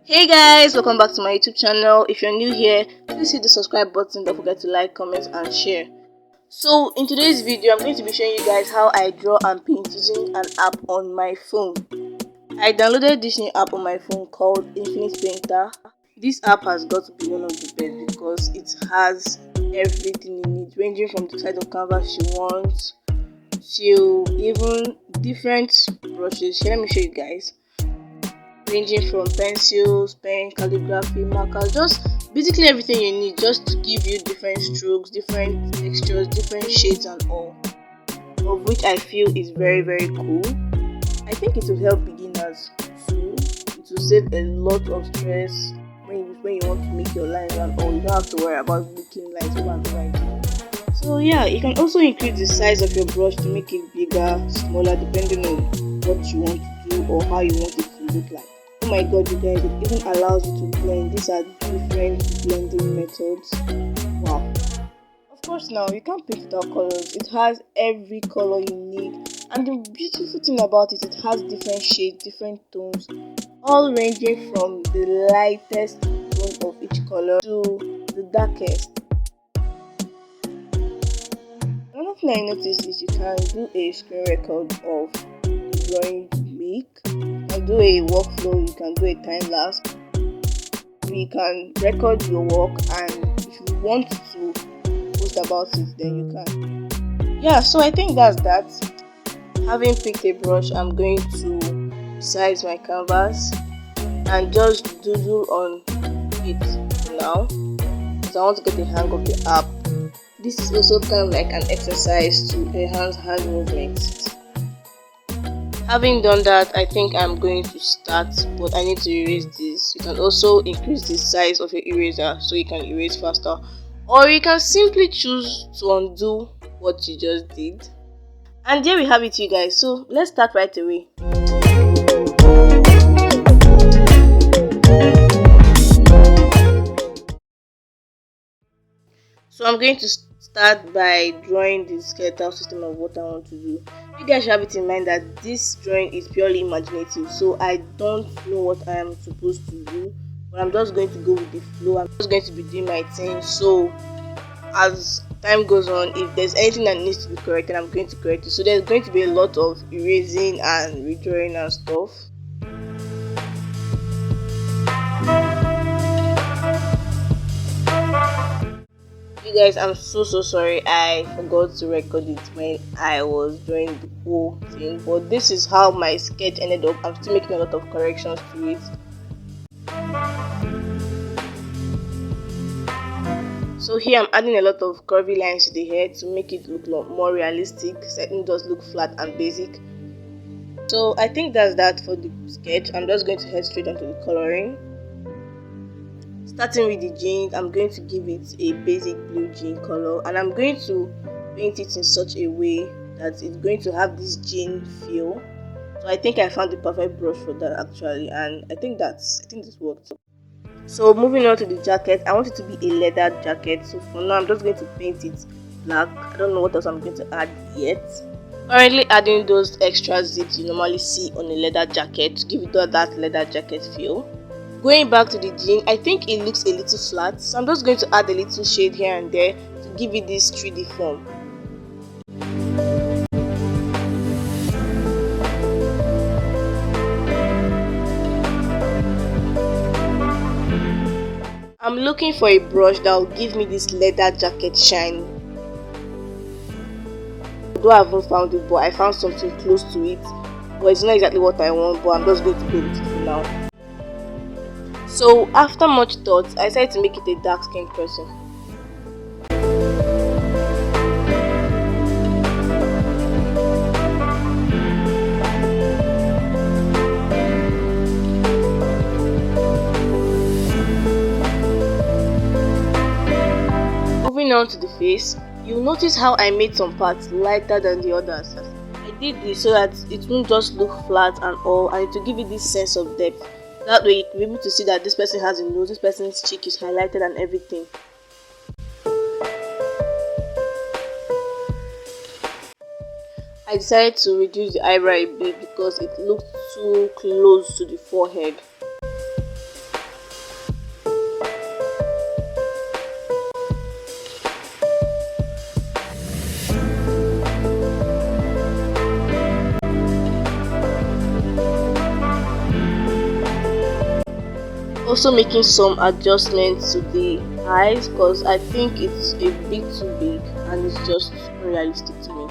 Hey guys, welcome back to my YouTube channel. If you're new here, please hit the subscribe button. Don't forget to like, comment and share. So in today's video, I'm going to be showing you guys how I draw and paint using an app on my phone. I downloaded this new app on my phone called Infinite Painter. This app has got to be one of the best because it has everything you need, ranging from the size of canvas you want to even different brushes. Here, let me show you guys. Ranging from pencils, pen, calligraphy, markers, just basically everything you need just to give you different strokes, different textures, different shades and all, of which I feel is very cool. I think it will help beginners too. It will save a lot of stress when you want to make your lines and all. You don't have to worry about making lines over and over again. So yeah, you can also increase the size of your brush to make it bigger, smaller, depending on what you want to do or how you want it to look like. Oh my god, you guys, it even allows you to blend. These are different blending methods. Wow. Of course, now you can't paint without colors. It has every color you need, and the beautiful thing about it, it has different shades, different tones, all ranging from the lightest tone of each color to the darkest. Another thing I noticed is you can do a screen record of the drawing you make. You can do a workflow, you can do a time lapse. You can record your work, and if you want to post about it, then you can. Yeah, so I think that's that. Having picked a brush, I'm going to resize my canvas and just doodle on it now because I want to get the hang of the app. This is also kind of like an exercise to enhance hand movement. Having done that, I think I'm going to start, but I need to erase this. You can also increase the size of your eraser so you can erase faster, or you can simply choose to undo what you just did. And there we have it, you guys. So let's start right away. So I'm going to start by drawing the skeletal system of what I want to do. You guys should have it in mind that this drawing is purely imaginative, so I don't know what I am supposed to do, but I'm just going to go with the flow. I'm just going to be doing my thing. So as time goes on, if there's anything that needs to be corrected, I'm going to correct it. So there's going to be a lot of erasing and redrawing and stuff. You guys, I'm so sorry, I forgot to record it when I was doing the whole thing, but this is how my sketch ended up. I'm still making a lot of corrections to it. So here I'm adding a lot of curvy lines to the head to make it look more realistic, so it doesn't just look flat and basic. So I think that's that for the sketch. I'm just going to head straight onto the coloring. Starting with the jeans, I'm going to give it a basic blue jean color, and I'm going to paint it in such a way that it's going to have this jean feel. So I think I found the perfect brush for that actually, and I think this worked. So moving on to the jacket, I want it to be a leather jacket. So for now, I'm just going to paint it black. I don't know what else I'm going to add yet. Currently adding those extra zips you normally see on a leather jacket to give it that leather jacket feel. Going back to the jean, I think it looks a little flat, so I'm just going to add a little shade here and there to give it this 3D form. I'm looking for a brush that will give me this leather jacket shine. Although I haven't found it, but I found something close to it. But it's not exactly what I want, but I'm just going to go with it for now. So after much thought, I decided to make it a dark skinned person. Moving on to the face, you'll notice how I made some parts lighter than the others. I did this so that it won't just look flat and all, and to give it this sense of depth. That way you can be able to see that this person has a nose, this person's cheek is highlighted and everything. I decided to reduce the eyebrow a bit because it looked too close to the forehead. Also making some adjustments to the eyes because I think it's a bit too big and it's just unrealistic to me.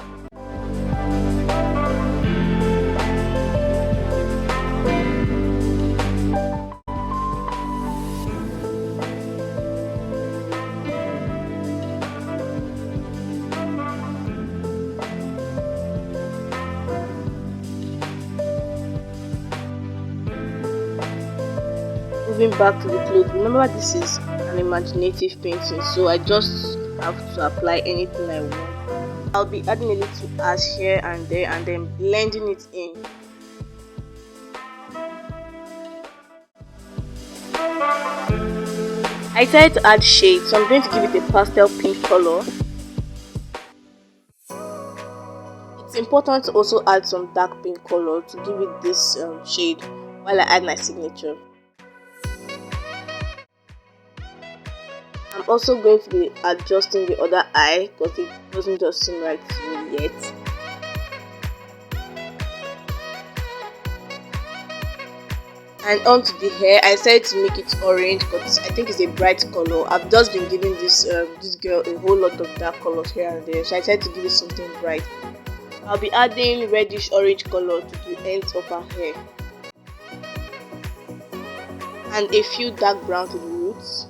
Moving back to the clothes, remember this is an imaginative painting, so I just have to apply anything I want. I'll be adding a little ash here and there and then blending it in. I decided to add shades, so I'm going to give it a pastel pink color. It's important to also add some dark pink color to give it this shade while I add my signature. I'm also going to be adjusting the other eye because it doesn't just seem right to me yet. And onto the hair, I decided to make it orange because I think it's a bright color. I've just been giving this girl a whole lot of dark colors here and there, so I decided to give it something bright. I'll be adding reddish orange color to the ends of her hair and a few dark brown to the roots.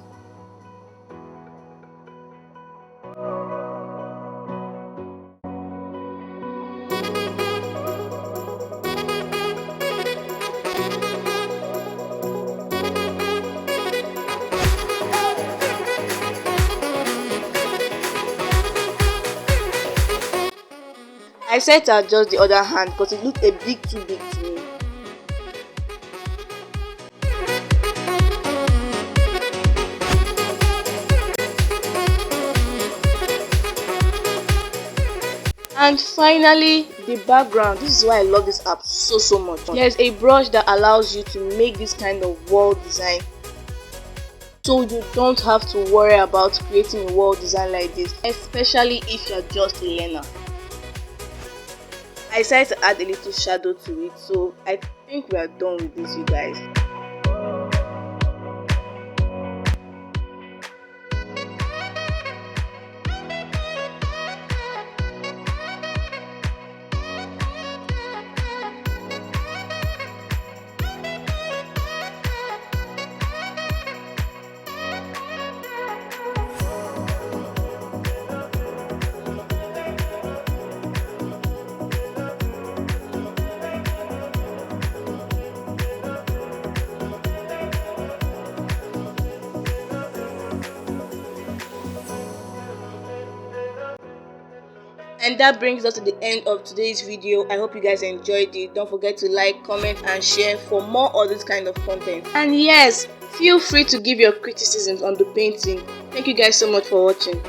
I decided to adjust the other hand because it looked a bit too big to me. And finally, the background. This is why I love this app so much. There's a brush that allows you to make this kind of wall design, so you don't have to worry about creating a wall design like this, especially if you're just a learner. I decided to add a little shadow to it, so I think we are done with this, you guys. And that brings us to the end of today's video. I hope you guys enjoyed it. Don't forget to like, comment and share for more of this kind of content. And yes, feel free to give your criticisms on the painting. Thank you guys so much for watching.